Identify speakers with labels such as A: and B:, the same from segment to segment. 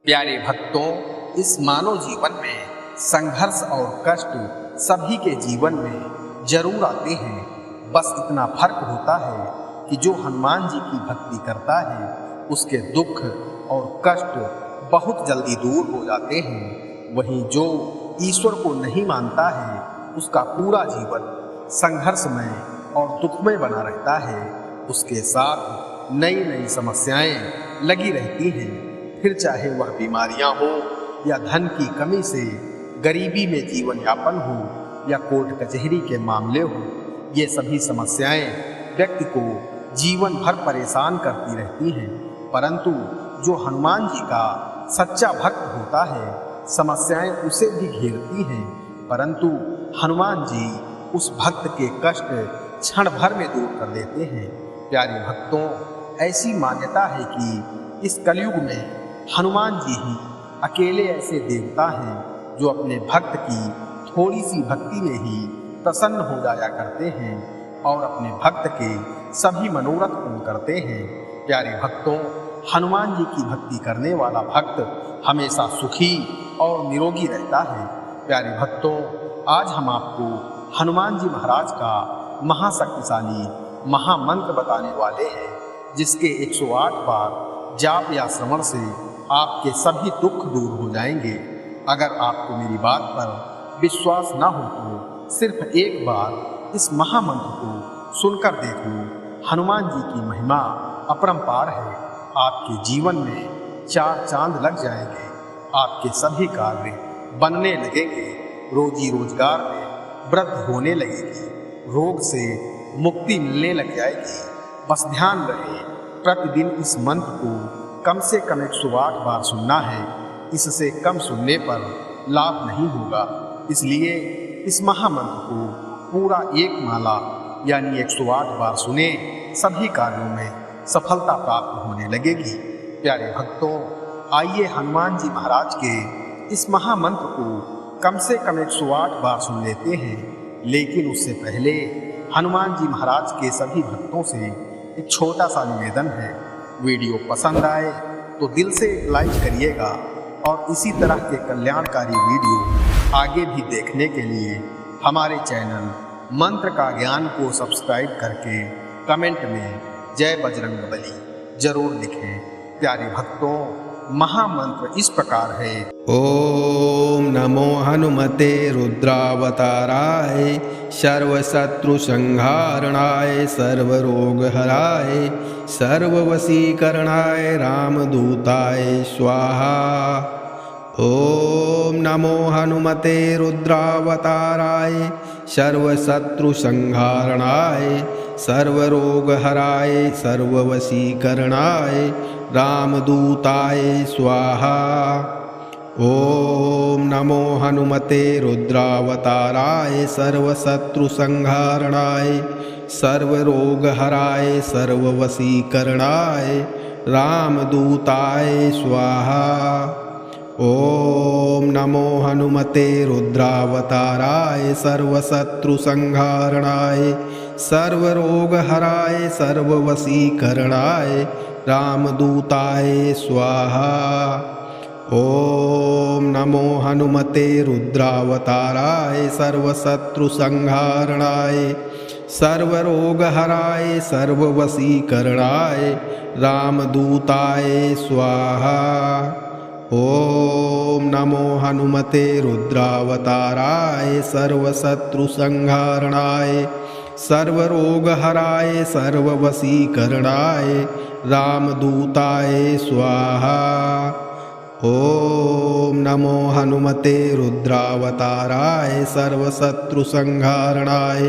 A: प्यारे भक्तों, इस मानव जीवन में संघर्ष और कष्ट सभी के जीवन में जरूर आते हैं। बस इतना फर्क होता है कि जो हनुमान जी की भक्ति करता है उसके दुख और कष्ट बहुत जल्दी दूर हो जाते हैं। वहीं जो ईश्वर को नहीं मानता है उसका पूरा जीवन संघर्षमय और दुखमय बना रहता है। उसके साथ नई नई समस्याएं लगी रहती हैं, फिर चाहे वह बीमारियां हो या धन की कमी से गरीबी में जीवन यापन हो या कोर्ट कचहरी के मामले हो। ये सभी समस्याएं व्यक्ति को जीवन भर परेशान करती रहती हैं। परंतु जो हनुमान जी का सच्चा भक्त होता है, समस्याएं उसे भी घेरती हैं, परंतु हनुमान जी उस भक्त के कष्ट क्षण भर में दूर कर देते हैं। प्यारे भक्तों, ऐसी मान्यता है कि इस कलयुग में हनुमान जी ही अकेले ऐसे देवता हैं जो अपने भक्त की थोड़ी सी भक्ति में ही प्रसन्न हो जाया करते हैं और अपने भक्त के सभी मनोरथ पूर्ण करते हैं। प्यारे भक्तों, हनुमान जी की भक्ति करने वाला भक्त हमेशा सुखी और निरोगी रहता है। प्यारे भक्तों, आज हम आपको हनुमान जी महाराज का महाशक्तिशाली महामंत्र बताने वाले हैं, जिसके 108 बार जाप या श्रवण से आपके सभी दुख दूर हो जाएंगे। अगर आपको मेरी बात पर विश्वास न हो तो सिर्फ एक बार इस महामंत्र को सुनकर देखो। हनुमान जी की महिमा अपरंपार है। आपके जीवन में 4 चांद लग जाएंगे। आपके सभी कार्य बनने लगेंगे। रोजी रोजगार में वृद्धि होने लगेगी। रोग से मुक्ति मिलने लग जाएगी। बस ध्यान रहे, प्रतिदिन इस मंत्र को कम से कम 108 बार सुनना है। इससे कम सुनने पर लाभ नहीं होगा। इसलिए इस महामंत्र को पूरा एक माला यानी 108 बार सुने, सभी कार्यों में सफलता प्राप्त होने लगेगी। प्यारे भक्तों, आइए हनुमान जी महाराज के इस महामंत्र को कम से कम 108 बार सुन लेते हैं। लेकिन उससे पहले हनुमान जी महाराज के सभी भक्तों से एक छोटा सा निवेदन है। वीडियो पसंद आए तो दिल से लाइक करिएगा और इसी तरह के कल्याणकारी वीडियो आगे भी देखने के लिए हमारे चैनल मंत्र का ज्ञान को सब्सक्राइब करके कमेंट में जय बजरंगबली जरूर लिखें। प्यारे भक्तों, महामंत्र इस प्रकार है।
B: ओम नमो हनुमते रुद्रावताराय सर्वशत्रु संहारणाय सर्वरोगहराय सर्ववशीकरणाय रामदूताय स्वाहा। ओम नमो हनुमते रुद्रावताराय सर्वशत्रु संहारणाय सर्वरोगहराय सर्ववशीकरणाय रामदूताय स्वाहा। ओम नमो हनुमते रुद्रावताराय सर्वशत्रु संहारणाय सर्वरोगहराय सर्ववशीकरणाय रामदूताय स्वाहा। ओम नमो हनुमते रुद्रावताराय सर्वशत्रु संहारणाय सर्वरोगहराय सर्ववशीकरणाय रामदूताय स्वाहा। ओम नमो हनुमते रुद्रावताराय सर्वशत्रु संहारणाय सर्वरोगहराय सर्ववशीकरणाय रामदूताय स्वाहा। ओम नमो हनुमते रुद्रावताराय सर्वशत्रु संहारणाय सर्वरोगहराय सर्ववशीकरणाय रामदूताय स्वाहा। ओम नमो हनुमते रुद्रावताराय सर्वशत्रु संहारणाय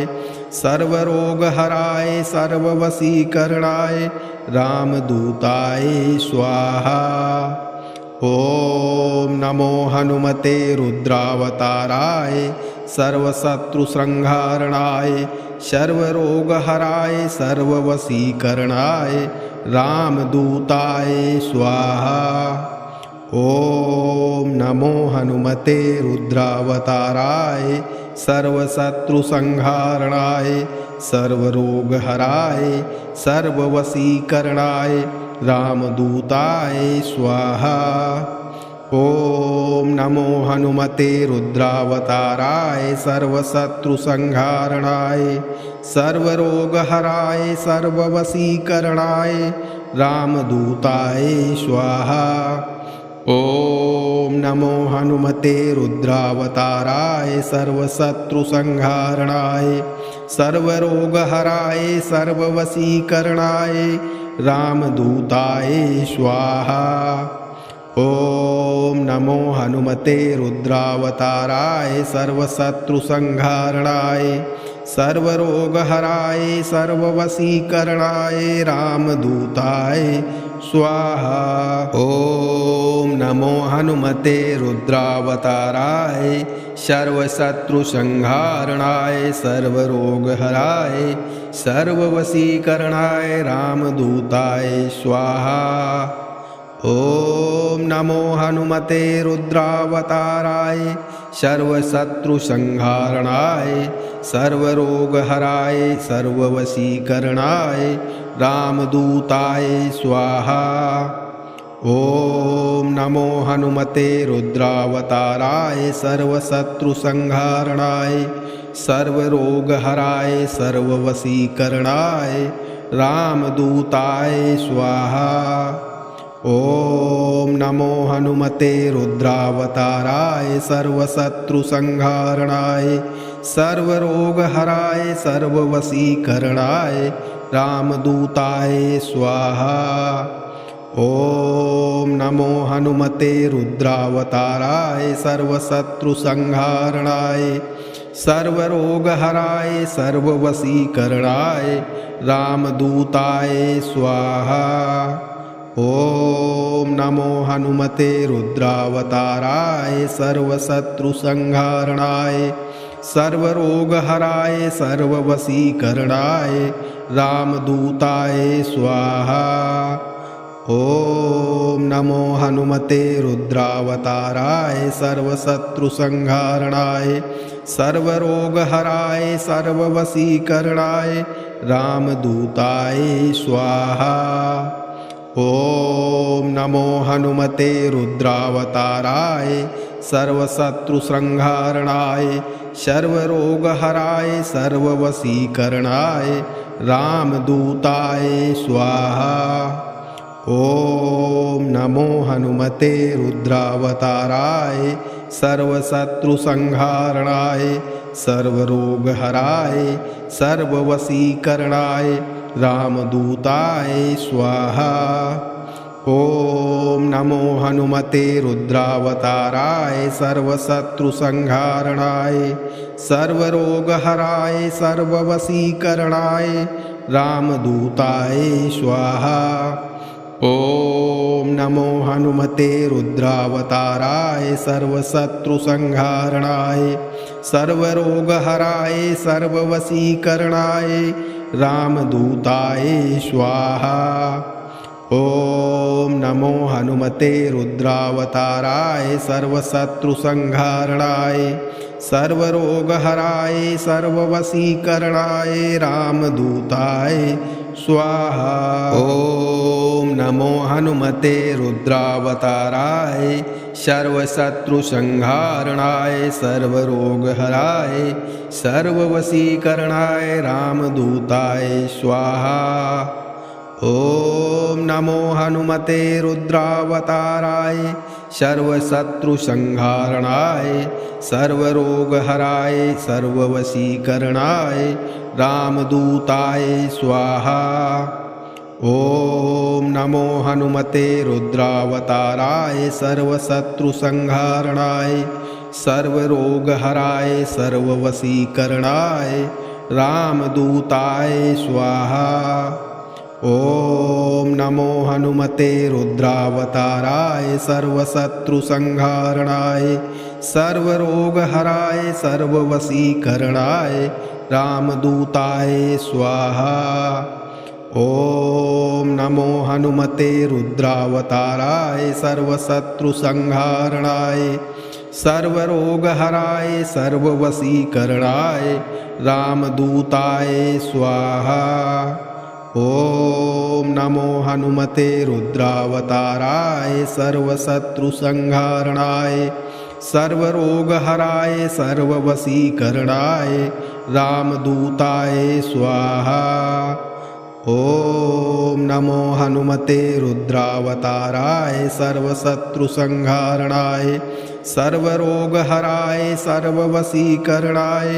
B: सर्वरोगहराय सर्ववशीकरणाय रामदूताय स्वाहा। ओम नमो हनुमते रुद्रावताराय सर्वशत्रु संहारणाय सर्वरोगहराय सर्ववशीकरणाय रामदूताय स्वाहा। ओम नमो हनुमते रुद्रावताराय सर्वशत्रु संहारणाय सर्वरोगहराय सर्ववशीकरणाय रामदूताय स्वाहा। ॐ नमो हनुमते रुद्रावताराय सर्वशत्रुसंहारणाय सर्वरोगहराय सर्ववशीकरणाय रामदूताय स्वाहा। ॐ नमो हनुमते रुद्रावताराय सर्वशत्रुसंहारणाय सर्वरोगहराय सर्ववशीकरणाय रामदूताय स्वाहा। ॐ नमो हनुमते रुद्रावताराय सर्वशत्रुसंहारणाय सर्वरोगहराय सर्ववशीकरणाय रामदूताय स्वाहा। ॐ नमो हनुमते रुद्रावताराय सर्वशत्रुसंहारणाय सर्वरोगहराय सर्ववशीकरणाय रामदूताय स्वाहा। ॐ नमो हनुमते रुद्रावताराय सर्वशत्रुसंहारणाय सर्वरोगहराय सर्ववशीकरणाय रामदूताय स्वाहा। ॐ नमो हनुमते रुद्रावताराय सर्वशत्रुसंहारणाय सर्वरोगहराय सर्ववशीकरणाय रामदूताय स्वाहा। ॐ नमो हनुमते रुद्रावताराय सर्वशत्रुसंहारणाय सर्वरोगहराय सर्ववशीकरणाय रामदूताय स्वाहा। ॐ नमो हनुमते रुद्रावताराय सर्वशत्रुसंहारणाय सर्वरोगहराय सर्ववशीकरणाय रामदूताय स्वाहा। ॐ नमो हनुमते रुद्रावताराय सर्वशत्रुसंहारणाय सर्वरोगहराय सर्ववशीकरणाय रामदूताय स्वाहा। ॐ नमो हनुमते रुद्रावताराय सर्वशत्रुसंहारणाय सर्वरोगहराय सर्ववशीकरणाय रामदूताय स्वाहा। ॐ नमो हनुमते रुद्रावताराय सर्वशत्रुसंहारणाय सर्वरोगहराय सर्ववशीकरणाय रामदूताय स्वाहा। ॐ नमो हनुमते रुद्रावताराय सर्वशत्रुसंहारणाय सर्वरोगहराय सर्ववशीकरणाय रामदूताय स्वाहा। ॐ नमो हनुमते रुद्रावताराय सर्वशत्रुसंहारणाय सर्वरोगहराय सर्ववशीकरणाय रामदूताय स्वाहा। ॐ नमो हनुमते रुद्रावताराय सर्वशत्रुसंहारणाय सर्वरोगहराय सर्ववशीकरणाय रामदूताय स्वाहा। ॐ नमो हनुमते रुद्रावताराय सर्वशत्रुसंहारणाय सर्वरोगहराय सर्ववशीकरणाय रामदूताय स्वाहा। ॐ नमो हनुमते रुद्रावताराय सर्वशत्रुसंहारणाय सर्वरोगहराय सर्ववशीकरणाय रामदूताय स्वाहा। ॐ नमो हनुमते रुद्रावताराय सर्वशत्रुसंहारणाय सर्वरोगहराय सर्ववशीकरणाय रामदूताय स्वाहा। ॐ नमो हनुमते रुद्रावताराय सर्वशत्रुसंहारणाय सर्वरोगहराय सर्ववशीकरणाय रामदूताय स्वाहा। ॐ नमो हनुमते रुद्रावताराय सर्वशत्रुसंहारणाय सर्वरोगहराय सर्ववशीकरणाय रामदूताय स्वाहा। ॐ नमो हनुमते रुद्रावताराय सर्वशत्रुसंहारणाय सर्वरोगहराय सर्ववशीकरणाय रामदूताय स्वाहा। ॐ नमो हनुमते रुद्रावताराय सर्वशत्रुसंहारणाय सर्वरोगहराय सर्ववशीकरणाय रामदूताय स्वाहा। ॐ नमो हनुमते रुद्रावताराय सर्वशत्रुसंहारणाय सर्वरोगहराय सर्ववशीकरणाय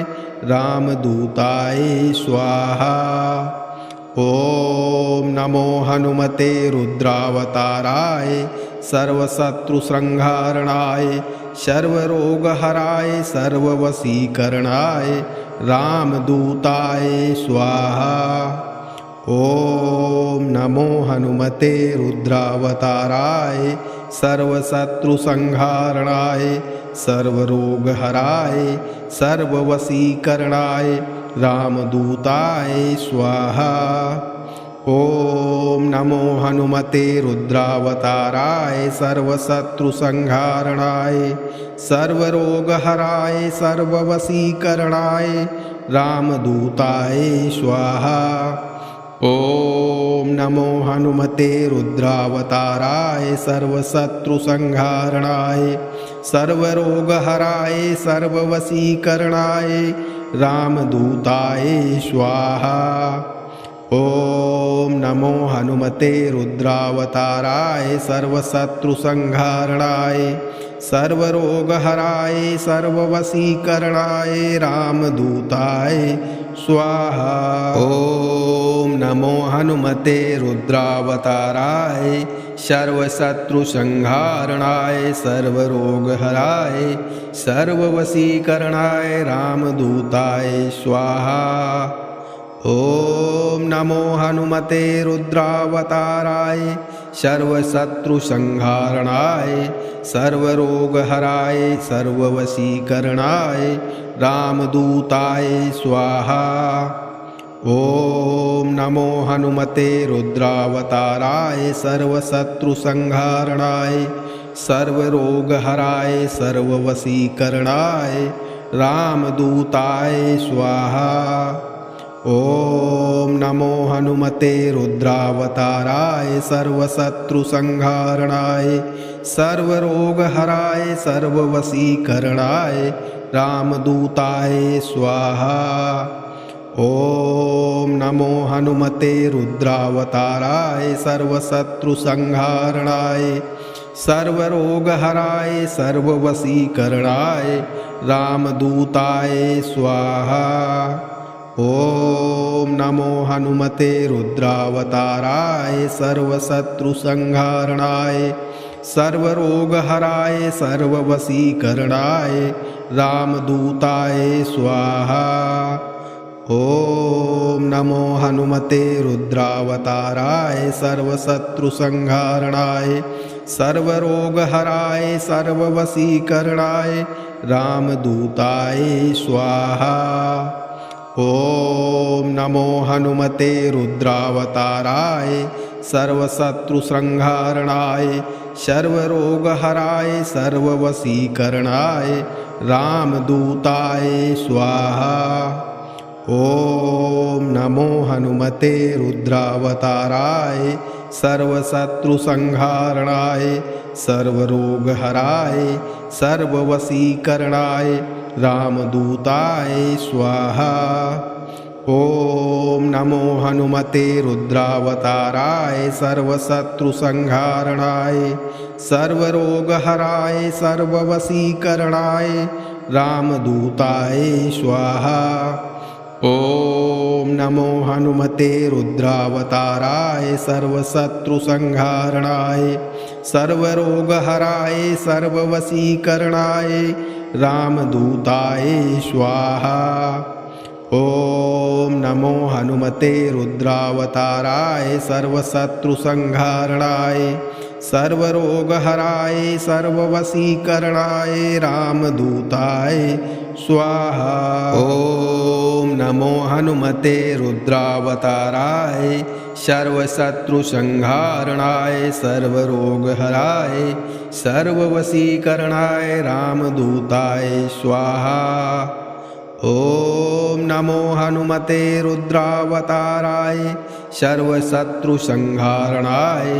B: रामदूताय स्वाहा। ॐ नमो हनुमते रुद्रावताराय सर्वशत्रुसंहारणाय सर्वरोगहराय सर्ववशीकरणाय रामदूताय स्वाहा। ॐ नमो हनुमते रुद्रावताराय सर्वशत्रुसंहारणाय सर्वरोगहराय सर्ववशीकरणाय रामदूताय स्वाहा। ॐ नमो हनुमते रुद्रावताराय सर्वशत्रुसंहारणाय सर्वरोगहराय सर्ववशीकरणाय रामदूताय स्वाहा। ॐ नमो हनुमते रुद्रावताराय सर्वशत्रुसंहारणाय सर्वरोगहराय सर्ववशीकरणाय रामदूताय स्वाहा। ॐ नमो हनुमते रुद्रावताराय सर्वशत्रुसंहारणाय सर्वरोगहराय सर्ववशीकरणाय रामदूताय स्वाहा। ॐ नमो हनुमते रुद्रावताराय सर्वशत्रुसंहारणाय सर्वरोगहराय सर्ववशीकरणाय रामदूताय स्वाहा। ॐ नमो हनुमते रुद्रावताराय सर्वशत्रुसंहारणाय सर्वरोगहराय सर्ववशीकरणाय रामदूताय स्वाहा। ॐ नमो हनुमते रुद्रावताराय सर्वशत्रुसंहारणाय सर्वरोगहराय सर्ववशीकरणाय रामदूताय स्वाहा। ॐ नमो हनुमते रुद्रावताराय सर्वशत्रुसंहारणाय सर्वरोगहराय सर्ववशीकरणाय रामदूताय स्वाहा। ॐ नमो हनुमते रुद्रावताराय सर्वशत्रुसंहारणाय सर्वरोगहराय सर्ववशीकरणाय रामदूताय स्वाहा। ॐ नमो हनुमते रुद्रावताराय सर्वशत्रुसंहारणाय सर्वरोगहराय सर्ववशीकरणाय रामदूताय स्वाहा। ॐ नमो हनुमते रुद्रावताराय सर्वशत्रुसंहारणाय सर्वरोगहराय सर्ववशीकरणाय रामदूताय स्वाहा। ॐ नमो हनुमते रुद्रावताराय सर्वशत्रुसंहारणाय सर्वरोगहराय सर्ववशीकरणाय रामदूताय स्वाहा। ॐ नमो हनुमते रुद्रावताराय सर्वशत्रुसंहारणाय सर्वरोगहराय सर्ववशीकरणाय रामदूताय स्वाहा। ॐ नमो हनुमते रुद्रावताराय सर्वशत्रुसंहारणाय सर्वरोगहराय सर्ववशीकरणाय रामदूताय स्वाहा। ॐ नमो हनुमते रुद्रावताराय सर्वशत्रुसंहारणाय सर्वरोगहराय सर्ववशीकरणाय रामदूताय स्वाहा। ॐ नमो हनुमते रुद्रावताराय सर्वशत्रुसंहारणाय सर्वरोगहराय सर्ववशीकरणाय रामदूताय स्वाहा। ॐ नमो हनुमते रुद्रावताराय सर्वशत्रुसंहारणाय सर्वरोगहराय सर्ववशीकरणाय रामदूताय स्वाहा। ॐ नमो हनुमते रुद्रावताराय सर्वशत्रुसंहारणाय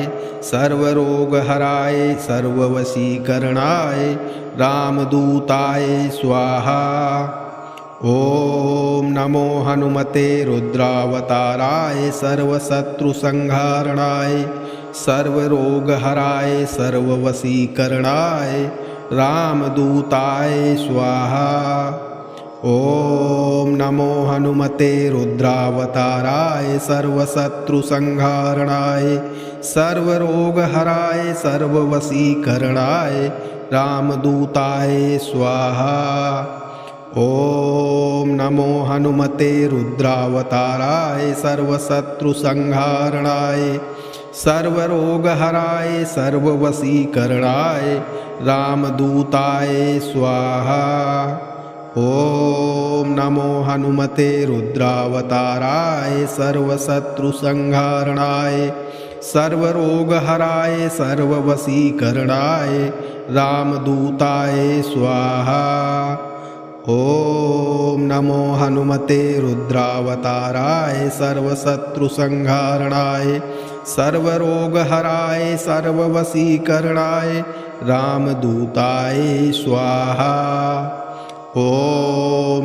B: सर्वरोगहराय सर्ववशीकरणाय रामदूताय स्वाहा। ॐ नमो हनुमते रुद्रावताराय सर्वशत्रुसंहारणाय सर्वरोगहराय सर्ववशीकरणाय रामदूताय स्वाहा। ॐ नमो हनुमते रुद्रावताराय सर्वशत्रुसंहारणाय सर्वरोगहराय सर्ववशीकरणाय रामदूताय स्वाहा। ॐ नमो हनुमते रुद्रावताराय सर्वशत्रुसंहारणाय सर्वरोगहराय सर्ववशीकरणाय रामदूताय स्वाहा। ॐ नमो हनुमते रुद्रावताराय सर्वशत्रुसंहारणाय सर्वरोगहराय सर्ववशीकरणाय रामदूताय स्वाहा। ॐ नमो हनुमते रुद्रावताराय सर्वशत्रुसंहारणाय सर्वरोगहराय सर्ववशीकरणाय रामदूताय स्वाहा। ॐ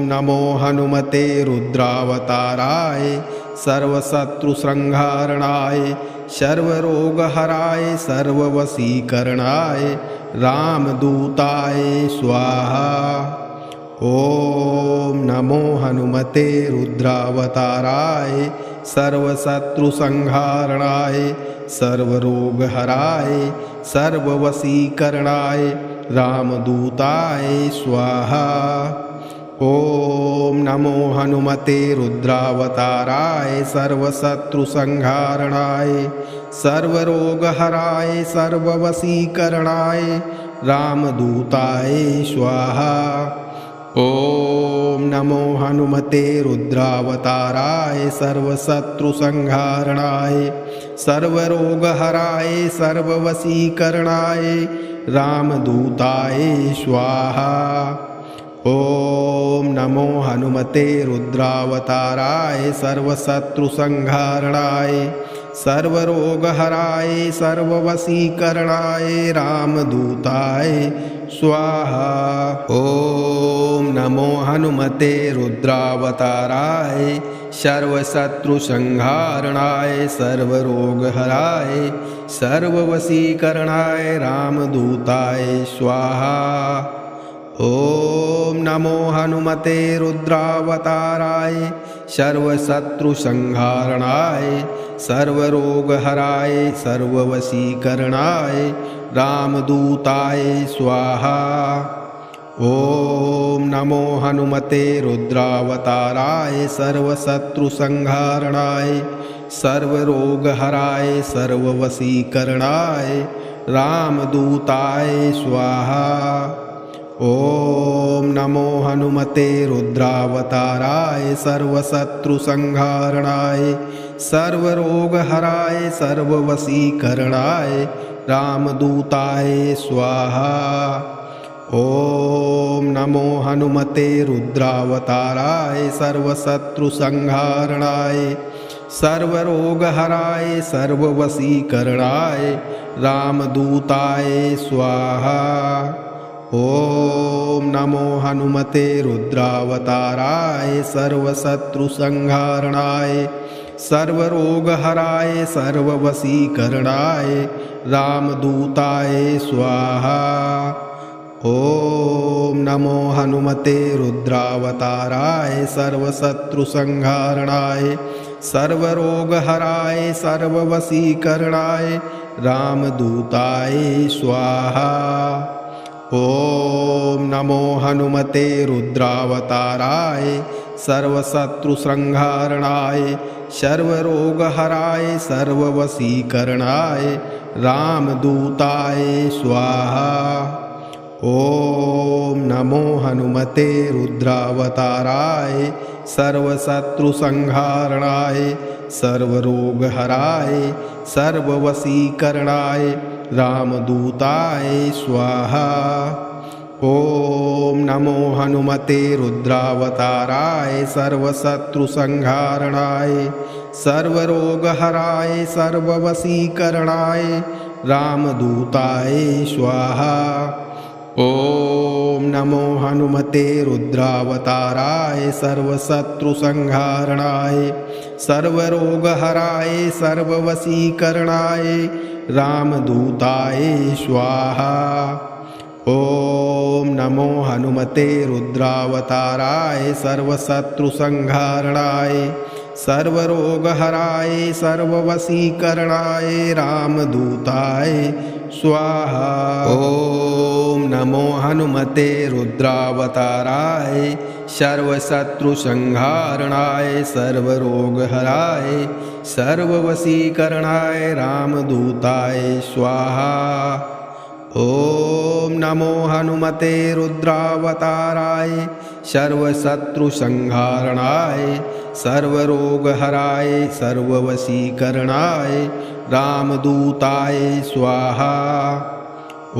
B: नमो हनुमते रुद्रावताराय सर्वशत्रुसंहारणाय सर्वरोगहराय सर्ववशीकरणाय रामदूताय स्वाहा। ॐ नमो हनुमते रुद्रावताराय सर्वशत्रुसंहारणाय सर्वरोगहराय सर्ववशीकरणाय रामदूताय स्वाहा। ॐ नमो हनुमते रुद्रावताराय सर्वशत्रुसंहारणाय सर्वरोगहराय सर्ववशीकरणाय रामदूताय स्वाहा। ॐ नमो हनुमते रुद्रावताराय सर्वशत्रुसंहारणाय सर्वरोगहराय सर्ववशीकरणाय रामदूताय स्वाहा। ॐ नमो हनुमते रुद्रावताराय सर्वशत्रुसंहारणाय सर्वरोगहराय सर्ववशीकरणाय रामदूताय स्वाहा। ॐ नमो हनुमते रुद्रावताराय सर्वशत्रुसंहारणाय सर्वरोगहराय सर्ववशीकरणाय रामदूताय स्वाहा। ॐ नमो हनुमते रुद्रावताराय सर्वशत्रुसंहारणाय सर्वरोगहराय सर्ववशीकरणाय रामदूताय स्वाहा। ॐ नमो हनुमते रुद्रावताराय सर्वशत्रुसंहारणाय सर्वरोगहराय सर्ववशीकरणाय रामदूताय स्वाहा। ॐ नमो हनुमते रुद्रावताराय सर्वशत्रुसंहारणाय सर्वरोगहराय सर्ववशीकरणाय रामदूताय स्वाहा। ॐ नमो हनुमते रुद्रावताराय सर्वशत्रुसंहारणाय सर्वरोगहराय सर्ववशीकरणाय रामदूताय स्वाहा। ॐ नमो हनुमते रुद्रावताराय सर्वशत्रुसंहारणाय सर्वरोगहराय सर्ववशीकरणाय रामदूताय स्वाहा। ॐ नमो हनुमते रुद्रावताराय सर्वशत्रुसंहारणाय सर्वरोगहराय सर्ववशीकरणाय रामदूताय स्वाहा। ॐ नमो हनुमते रुद्रावताराय सर्वशत्रुसंहारणाय सर्वरोगहराय सर्ववशीकरणाय रामदूताय स्वाहा। ॐ नमो हनुमते रुद्रावताराय सर्वशत्रुसंहारणाय सर्वरोगहराय सर्ववशीकरणाय रामदूताय स्वाहा। ॐ नमो हनुमते रुद्रावताराय सर्वशत्रुसंहारणाय सर्वरोगहराय सर्ववशीकरणाय रामदूताय स्वाहा। ॐ नमो हनुमते रुद्रावताराय सर्वशत्रुसंहारणाय सर्वरोगहराय सर्ववशीकरणाय रामदूताय स्वाहा। ॐ नमो हनुमते रुद्रावताराय सर्वशत्रुसंहारणाय सर्वरोगहराय सर्ववशीकरणाय रामदूताय स्वाहा। ॐ नमो हनुमते रुद्रावताराय सर्वशत्रुसंहारणाय सर्वरोगहराय सर्ववशीकरणाय रामदूताय स्वाहा। ॐ नमो हनुमते रुद्रावताराय सर्वशत्रुसंहारणाय सर्वरोगहराय सर्ववशीकरणाय रामदूताय स्वाहा। ॐ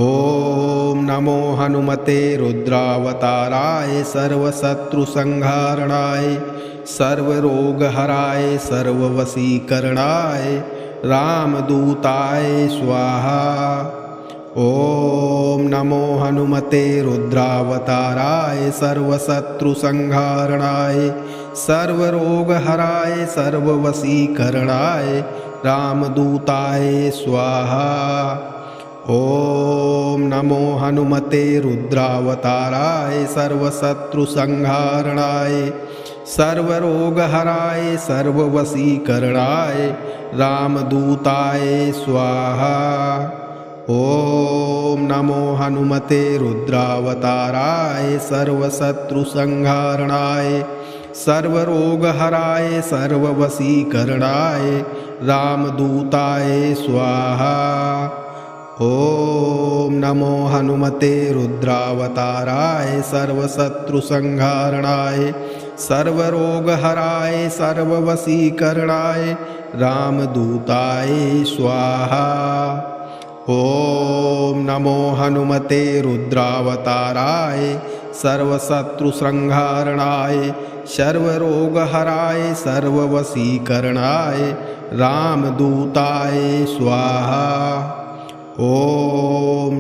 B: नमो हनुमते रुद्रावताराय सर्वशत्रुसंहारणाय सर्वरोगहराय सर्ववशीकरणाय रामदूताय स्वाहा। ॐ नमो हनुमते रुद्रावताराय सर्वशत्रुसंहारणाय सर्वरोगहराय सर्ववशीकरणाय रामदूताय स्वाहा। ॐ नमो हनुमते रुद्रावताराय सर्वशत्रुसंहारणाय सर्वरोगहराय सर्ववशीकरणाय रामदूताय स्वाहा। ॐ नमो हनुमते रुद्रावताराय सर्वशत्रुसंहारणाय सर्वरोगहराय सर्ववशीकरणाय रामदूताय स्वाहा। ॐ नमो हनुमते रुद्रावताराय सर्वशत्रुसंहारणाय सर्वरोगहराय सर्ववशीकरणाय रामदूताय स्वाहा। ॐ नमो हनुमते रुद्रावताराय सर्वशत्रुसंहारणाय सर्वरोगहराय सर्ववशीकरणाय रामदूताय स्वाहा। ॐ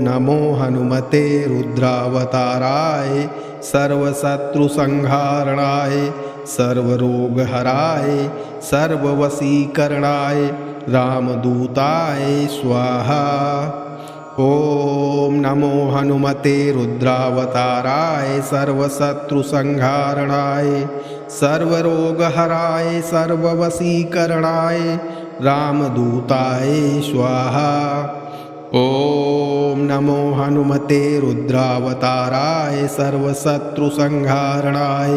B: नमो हनुमते रुद्रावताराय सर्वशत्रुसंहारणाय सर्वरोगहराय सर्ववशीकरणाय रामदूताय स्वाहा। ॐ नमो हनुमते रुद्रावताराय सर्वशत्रुसंहारणाय सर्वरोगहराय सर्ववशीकरणाय रामदूताय स्वाहा। ॐ नमो हनुमते रुद्रावताराय सर्वशत्रुसंहारणाय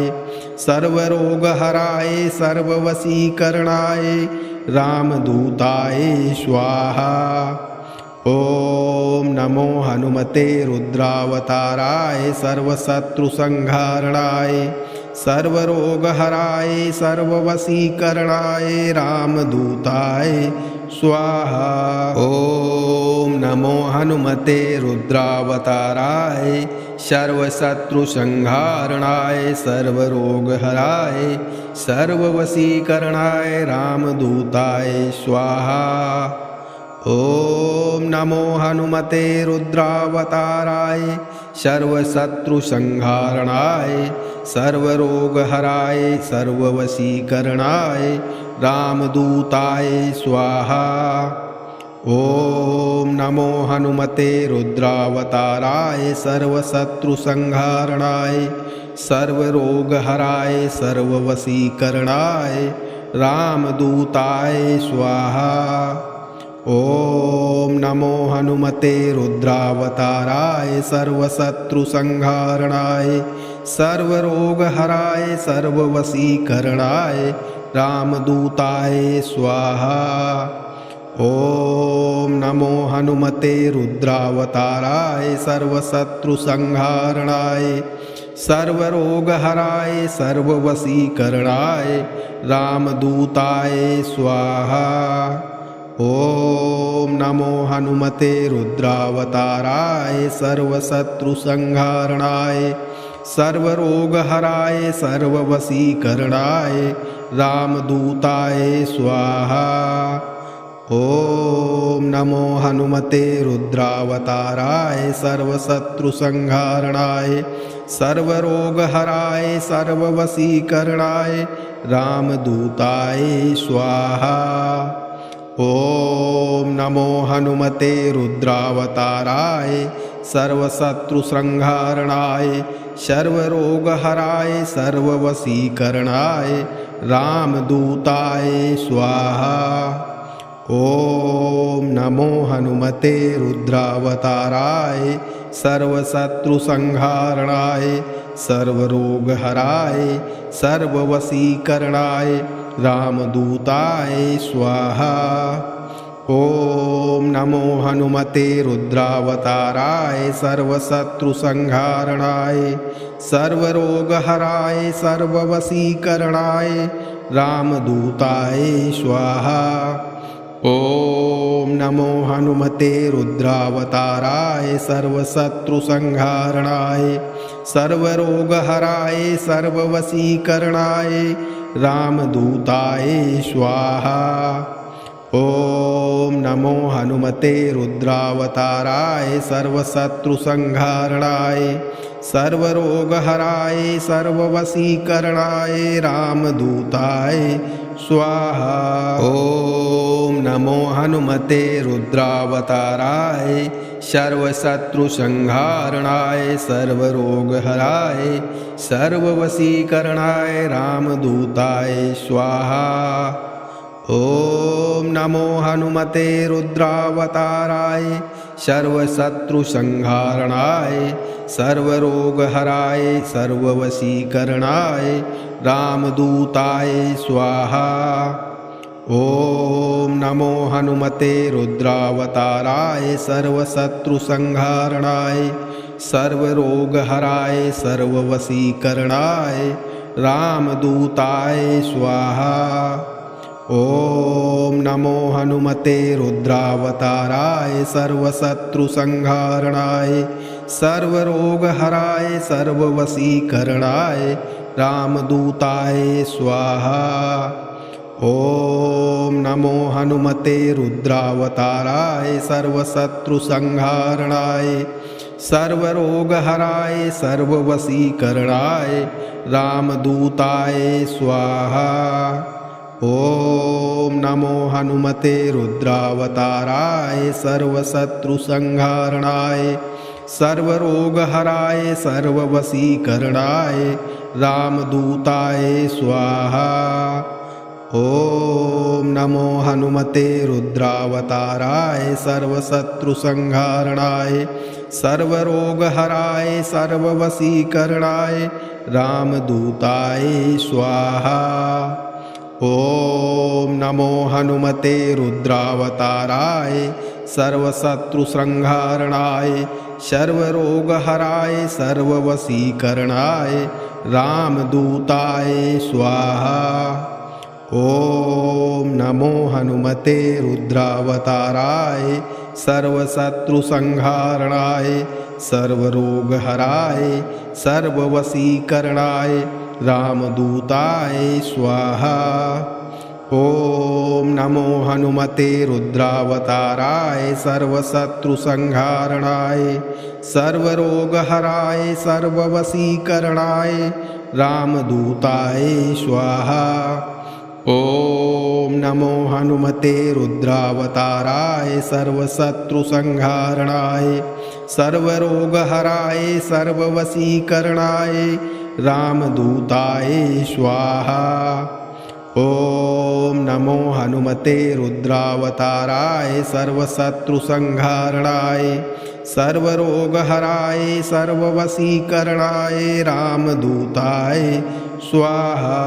B: सर्वरोगहराय सर्ववशीकरणाय रामदूताय स्वाहा। ॐ नमो हनुमते रुद्रावताराय सर्वशत्रुसंहारणाय सर्वरोगहराय सर्ववशीकरणाय रामदूताय स्वाहा। ॐ नमो हनुमते रुद्रावताराय सर्वशत्रुसंहारणाय सर्वरोगहराय सर्ववशीकरणाय रामदूताय स्वाहा। ॐ नमो हनुमते रुद्रावताराय सर्वशत्रुसंहारणाय सर्वरोगहराय सर्ववशीकरणाय रामदूताय स्वाहा। ॐ नमो हनुमते रुद्रावताराय सर्वशत्रुसंहारणाय सर्वरोगहराय सर्ववशीकरणाय रामदूताय स्वाहा। ॐ नमो हनुमते रुद्रावताराय सर्वशत्रुसंहारणाय सर्वरोगहराय सर्ववशीकरणाय रामदूताय स्वाहा। ॐ नमो हनुमते रुद्रावताराय सर्वशत्रुसंहारणाय सर्वरोगहराय सर्ववशीकरणाय रामदूताय स्वाहा। ॐ नमो हनुमते रुद्रावताराय सर्वशत्रुसंहारणाय सर्वरोगहराय सर्ववशीकरणाय रामदूताय स्वाहा। ॐ नमो हनुमते रुद्रावताराय सर्वशत्रुसंहारणाय सर्वरोगहराय सर्ववशीकरणाय रामदूताय स्वाहा। ॐ नमो हनुमते रुद्रावताराय सर्वशत्रुसंहारणाय सर्वरोगहराय सर्ववशीकरणाय रामदूताय स्वाहा। ॐ नमो हनुमते रुद्रावताराय सर्वशत्रुसंहारणाय सर्वरोगहराय सर्ववशीकरणाय रामदूताय स्वाहा। ॐ नमो हनुमते रुद्रावताराय सर्वशत्रुसंहारणाय सर्वरोगहराय सर्ववशीकरणाय रामदूताय स्वाहा। ॐ नमो हनुमते रुद्रावताराय सर्वशत्रुसंहारणाय सर्वरोगहराय सर्ववशीकरणाय रामदूताय स्वाहा। ॐ नमो हनुमते रुद्रावताराय सर्वशत्रुसंहारणाय सर्वरोगहराय सर्ववशीकरणाय रामदूताय स्वाहा। ॐ नमो हनुमते रुद्रावताराय सर्वशत्रुसंहारणाय सर्वरोगहराय सर्ववशीकरणाय रामदूताय स्वाहा। ॐ नमो हनुमते रुद्रावताराय सर्वशत्रुसंहारणाय सर्वरोगहराय सर्ववशीकरणाय रामदूताय स्वाहा। ॐ नमो हनुमते रुद्रावताराय सर्वशत्रुसंहारणाय सर्वरोगहराय सर्ववशीकरणाय रामदूताय स्वाहा। ॐ नमो हनुमते रुद्रावताराय सर्वशत्रुसंहारणाय सर्वरोगहराय सर्ववशीकरणाय रामदूताय स्वाहा। ॐ नमो हनुमते रुद्रावताराय सर्वशत्रुसंहारणाय सर्वरोगहराय सर्ववशीकरणाय रामदूताय स्वाहा। ॐ नमो हनुमते रुद्रावताराय सर्वशत्रुसंहारणाय सर्वरोगहराय सर्ववशीकरणाय रामदूताय स्वाहा। ॐ नमो हनुमते रुद्रावताराय सर्वशत्रुसंहारणाय सर्वरोगहराय सर्ववशीकरणाय रामदूताय स्वाहा। ॐ नमो हनुमते रुद्रावताराय सर्वशत्रुसंहारणाय सर्वरोगहराय सर्ववशीकरणाय रामदूताय स्वाहा। ॐ नमो हनुमते रुद्रावताराय सर्वशत्रुसंहारणाय सर्वरोगहराय सर्ववशीकरणाय रामदूताय स्वाहा। ॐ नमो हनुमते रुद्रावताराय सर्वशत्रुसंहारणाय सर्वरोगहराय सर्ववशीकरणाय रामदूताय स्वाहा। ॐ नमो हनुमते रुद्रावताराय सर्वशत्रुसंहारणाय सर्वरोगहराय सर्ववशीकरणाय रामदूताय स्वाहा। ॐ नमो हनुमते रुद्रावताराय सर्वशत्रुसंहारणाय सर्वरोगहराय सर्ववशीकरणाय रामदूताय स्वाहा।